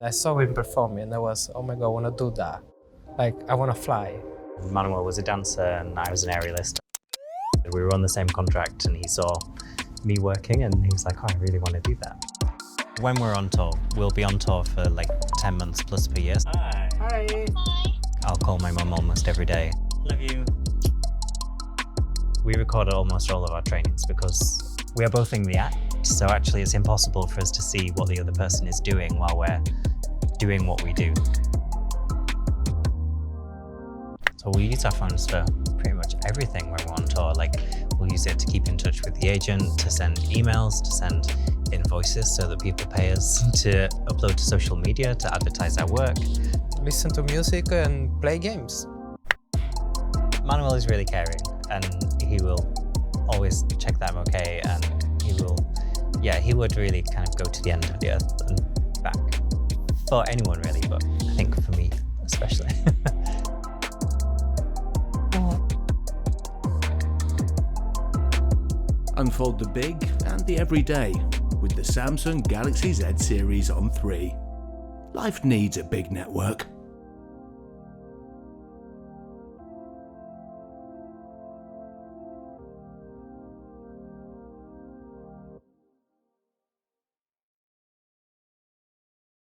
I saw him performing and I was, oh my God, I want to do that. Like, I want to fly. Manuel was a dancer and I was an aerialist. We were on the same contract and he saw me working and he was like, oh, I really want to do that. When we're on tour, we'll be on tour for like 10 months plus per year. Hi. Hi. I'll call my mum almost every day. Love you. We record almost all of our trainings because we are both in the act, so actually it's impossible for us to see what the other person is doing while we're doing what we do. So we use our phones for pretty much everything when we're on tour. Like, we'll use it to keep in touch with the agent, to send emails, to send invoices so that people pay us, to upload to social media, to advertise our work. Listen to music and play games. Manuel is really caring and he will always check that I'm okay, and he would really kind of go to the end of the earth and back. For anyone really, but I think for me especially. Unfold the big and the everyday with the Samsung Galaxy Z series on 3. Life needs a big network.